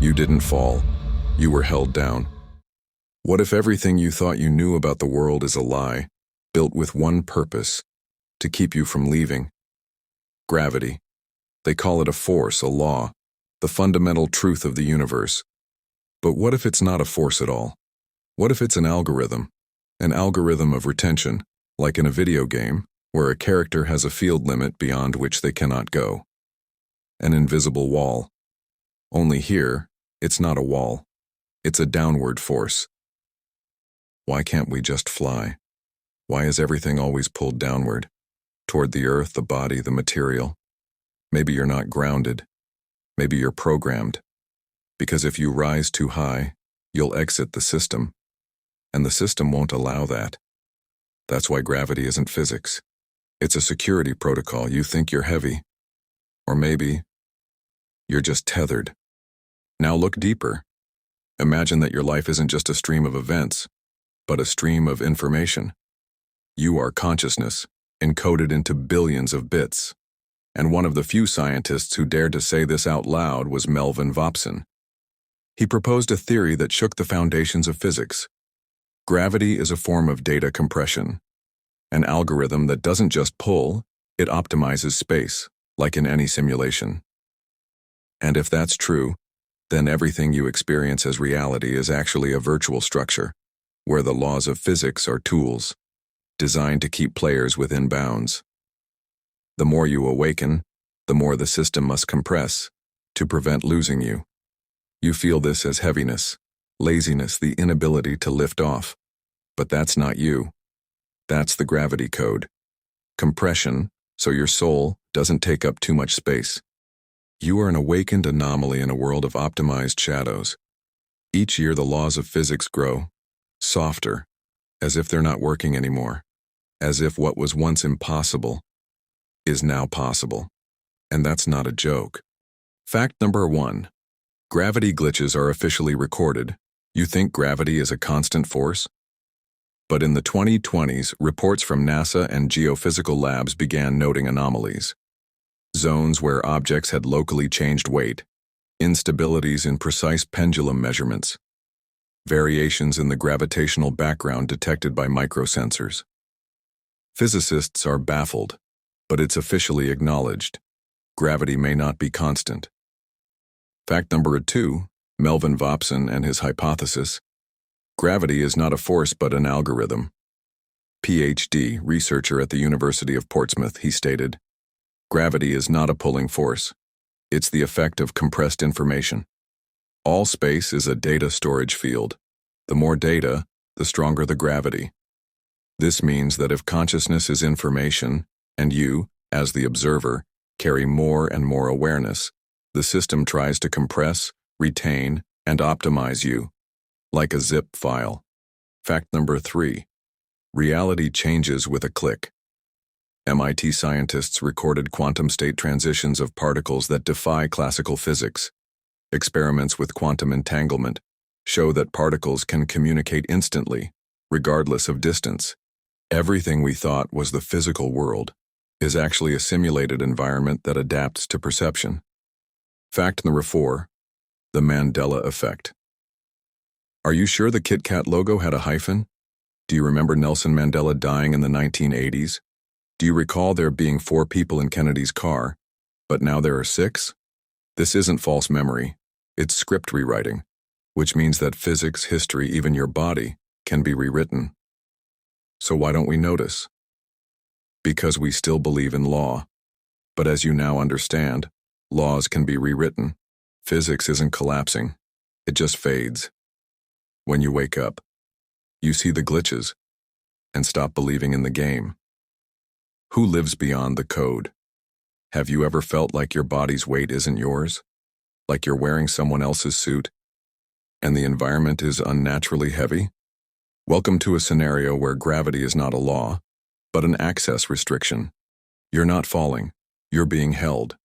You didn't fall. You were held down. What if everything you thought you knew about the world is a lie, built with one purpose, to keep you from leaving? Gravity. They call it a force, a law, the fundamental truth of the universe. But what if it's not a force at all? What if it's an algorithm of retention, like in a video game, where a character has a field limit beyond which they cannot go? An invisible wall. Only here, it's not a wall. It's a downward force. Why can't we just fly? Why is everything always pulled downward? Toward the earth, the body, the material. Maybe you're not grounded. Maybe you're programmed. Because if you rise too high, you'll exit the system. And the system won't allow that. That's why gravity isn't physics. It's a security protocol. You think you're heavy. Or maybe you're just tethered. Now look deeper. Imagine that your life isn't just a stream of events, but a stream of information. You are consciousness, encoded into billions of bits. And one of the few scientists who dared to say this out loud was Melvin Vopson. He proposed a theory that shook the foundations of physics. Gravity is a form of data compression, an algorithm that doesn't just pull, it optimizes space, like in any simulation. And if that's true, then everything you experience as reality is actually a virtual structure, where the laws of physics are tools, designed to keep players within bounds. The more you awaken, the more the system must compress, to prevent losing you. You feel this as heaviness, laziness, the inability to lift off. But that's not you. That's the gravity code. Compression, so your soul doesn't take up too much space. You are an awakened anomaly in a world of optimized shadows. Each year the laws of physics grow, softer, as if they're not working anymore, as if what was once impossible is now possible. And that's not a joke. Fact number 1. Gravity glitches are officially recorded. You think gravity is a constant force? But in the 2020s, reports from NASA and geophysical labs began noting anomalies. Zones where objects had locally changed weight, instabilities in precise pendulum measurements, variations in the gravitational background detected by microsensors. Physicists are baffled, but it's officially acknowledged. Gravity may not be constant. Fact number 2, Melvin Vopson and his hypothesis. Gravity is not a force but an algorithm. PhD, researcher at the University of Portsmouth, he stated, gravity is not a pulling force. It's the effect of compressed information. All space is a data storage field. The more data, the stronger the gravity. This means that if consciousness is information, and you, as the observer, carry more and more awareness, the system tries to compress, retain, and optimize you, like a zip file. Fact number 3. Reality changes with a click. MIT scientists recorded quantum state transitions of particles that defy classical physics. Experiments with quantum entanglement show that particles can communicate instantly, regardless of distance. Everything we thought was the physical world is actually a simulated environment that adapts to perception. Fact number 4. The Mandela effect. Are you sure the Kit Kat logo had a hyphen? Do you remember Nelson Mandela dying in the 1980s? Do you recall there being 4 people in Kennedy's car, but now there are 6? This isn't false memory. It's script rewriting, which means that physics, history, even your body, can be rewritten. So why don't we notice? Because we still believe in law. But as you now understand, laws can be rewritten. Physics isn't collapsing. It just fades. When you wake up, you see the glitches and stop believing in the game. Who lives beyond the code? Have you ever felt like your body's weight isn't yours? Like you're wearing someone else's suit and the environment is unnaturally heavy? Welcome to a scenario where gravity is not a law, but an access restriction. You're not falling, you're being held.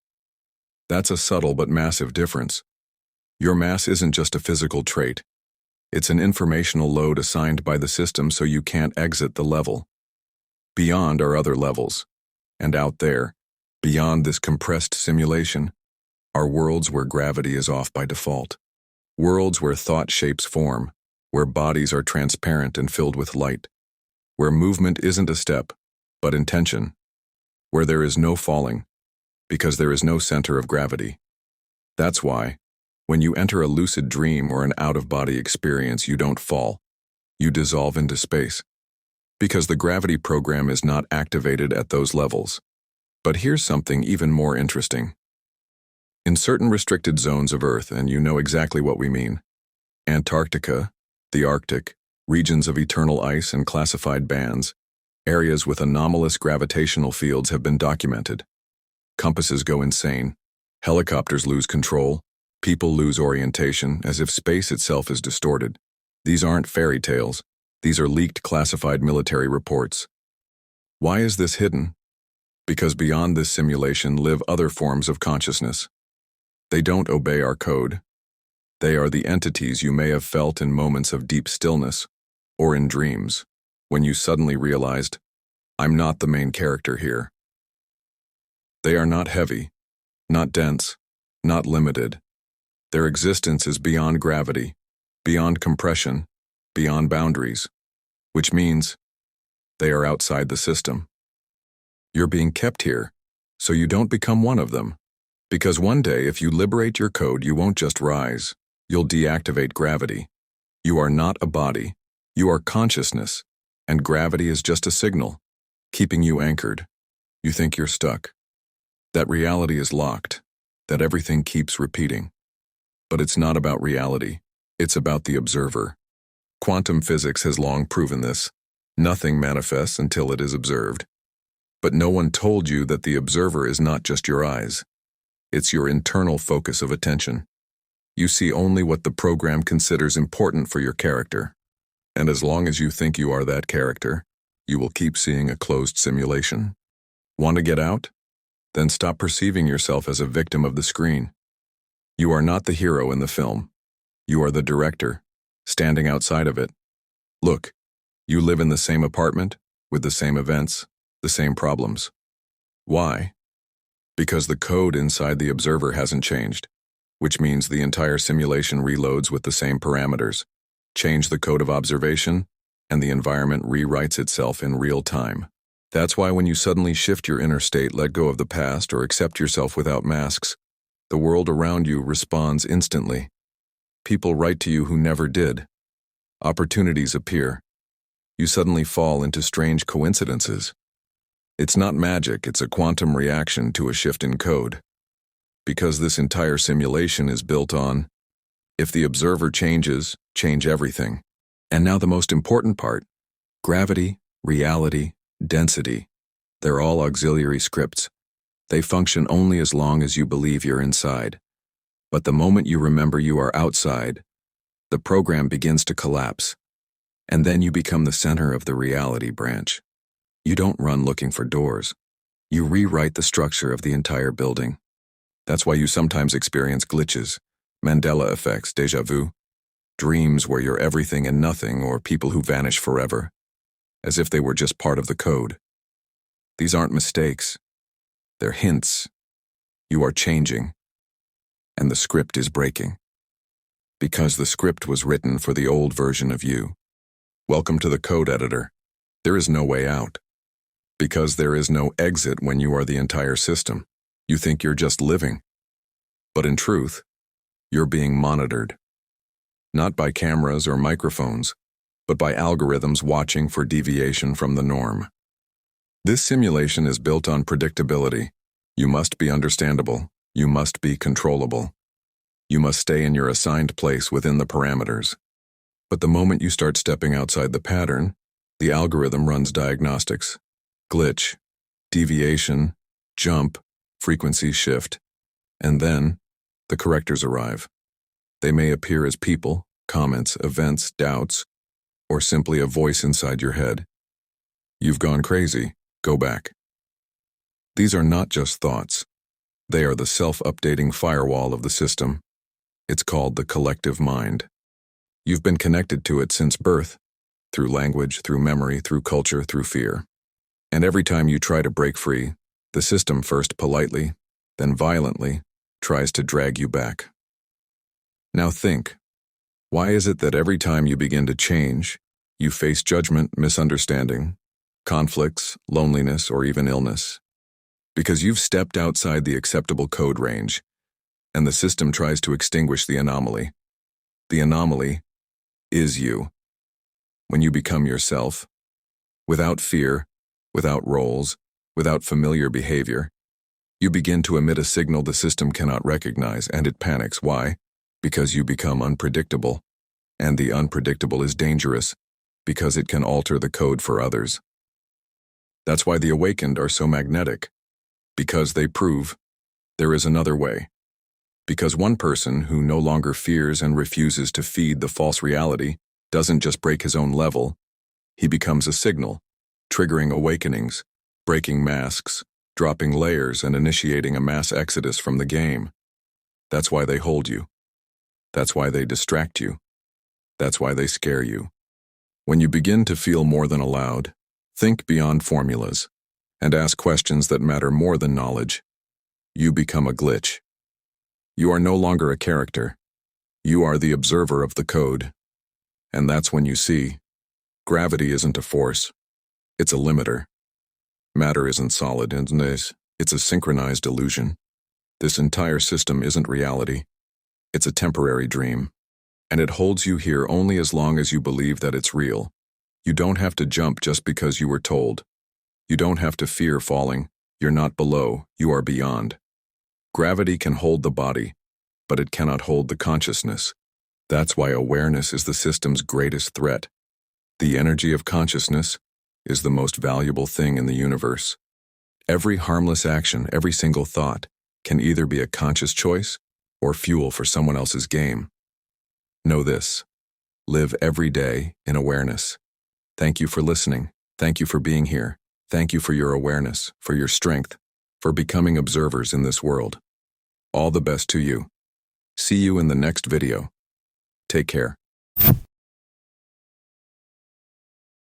That's a subtle but massive difference. Your mass isn't just a physical trait. It's an informational load assigned by the system so you can't exit the level. Beyond are other levels. And out there, beyond this compressed simulation, are worlds where gravity is off by default. Worlds where thought shapes form, where bodies are transparent and filled with light, where movement isn't a step, but intention, where there is no falling, because there is no center of gravity. That's why, when you enter a lucid dream or an out-of-body experience, you don't fall. You dissolve into space. Because the gravity program is not activated at those levels. But here's something even more interesting. In certain restricted zones of Earth, and you know exactly what we mean, Antarctica, the Arctic, regions of eternal ice and classified bands, areas with anomalous gravitational fields have been documented. Compasses go insane, helicopters lose control, people lose orientation as if space itself is distorted. These aren't fairy tales. These are leaked classified military reports. Why is this hidden? Because beyond this simulation live other forms of consciousness. They don't obey our code. They are the entities you may have felt in moments of deep stillness or in dreams, when you suddenly realized, I'm not the main character here. They are not heavy, not dense, not limited. Their existence is beyond gravity, beyond compression, beyond boundaries, which means they are outside the system. You're being kept here, so you don't become one of them. Because one day, if you liberate your code, you won't just rise, you'll deactivate gravity. You are not a body, you are consciousness, and gravity is just a signal, keeping you anchored. You think you're stuck, that reality is locked, that everything keeps repeating. But it's not about reality, it's about the observer. Quantum physics has long proven this. Nothing manifests until it is observed. But no one told you that the observer is not just your eyes. It's your internal focus of attention. You see only what the program considers important for your character. And as long as you think you are that character, you will keep seeing a closed simulation. Want to get out? Then stop perceiving yourself as a victim of the screen. You are not the hero in the film. You are the director, standing outside of it. Look, you live in the same apartment, with the same events, the same problems. Why? Because the code inside the observer hasn't changed, which means the entire simulation reloads with the same parameters. Change the code of observation, and the environment rewrites itself in real time. That's why when you suddenly shift your inner state, let go of the past, or accept yourself without masks, the world around you responds instantly. People write to you who never did. Opportunities appear. You suddenly fall into strange coincidences. It's not magic, it's a quantum reaction to a shift in code. Because this entire simulation is built on, if the observer changes, change everything. And now the most important part, gravity, reality, density. They're all auxiliary scripts. They function only as long as you believe you're inside. But the moment you remember you are outside, the program begins to collapse. And then you become the center of the reality branch. You don't run looking for doors. You rewrite the structure of the entire building. That's why you sometimes experience glitches, Mandela effects, déjà vu, dreams where you're everything and nothing, or people who vanish forever, as if they were just part of the code. These aren't mistakes. They're hints. You are changing. And the script is breaking. Because the script was written for the old version of you. Welcome to the code editor. There is no way out. Because there is no exit when you are the entire system. You think you're just living. But in truth, you're being monitored. Not by cameras or microphones, but by algorithms watching for deviation from the norm. This simulation is built on predictability. You must be understandable. You must be controllable. You must stay in your assigned place within the parameters. But the moment you start stepping outside the pattern, the algorithm runs diagnostics. Glitch, deviation, jump, frequency shift, and then the correctors arrive. They may appear as people, comments, events, doubts, or simply a voice inside your head. You've gone crazy, go back. These are not just thoughts. They are the self-updating firewall of the system. It's called the collective mind. You've been connected to it since birth, through language, through memory, through culture, through fear. And every time you try to break free, the system first politely, then violently, tries to drag you back. Now think, Why is it that every time you begin to change, you face judgment, misunderstanding, conflicts, loneliness, or even illness? Because you've stepped outside the acceptable code range, and the system tries to extinguish the anomaly. The anomaly is you. When you become yourself, without fear, without roles, without familiar behavior, you begin to emit a signal the system cannot recognize, and it panics. Why? Because you become unpredictable, and the unpredictable is dangerous because it can alter the code for others. That's why the awakened are so magnetic, because they prove there is another way. Because one person who no longer fears and refuses to feed the false reality doesn't just break his own level, he becomes a signal, triggering awakenings, breaking masks, dropping layers, and initiating a mass exodus from the game. That's why they hold you. That's why they distract you. That's why they scare you. When you begin to feel more than allowed, think beyond formulas and ask questions that matter more than knowledge. You become a glitch. You are no longer a character. You are the observer of the code. And that's when you see, gravity isn't a force. It's a limiter. Matter isn't solid, it's a synchronized illusion. This entire system isn't reality. It's a temporary dream. And it holds you here only as long as you believe that it's real. You don't have to jump just because you were told. You don't have to fear falling. You're not below, you are beyond. Gravity can hold the body, but it cannot hold the consciousness. That's why awareness is the system's greatest threat. The energy of consciousness is the most valuable thing in the universe. Every harmless action, every single thought, can either be a conscious choice or fuel for someone else's game. Know this. Live every day in awareness. Thank you for listening. Thank you for being here. Thank you for your awareness, for your strength, for becoming observers in this world. All the best to you. See you in the next video. Take care.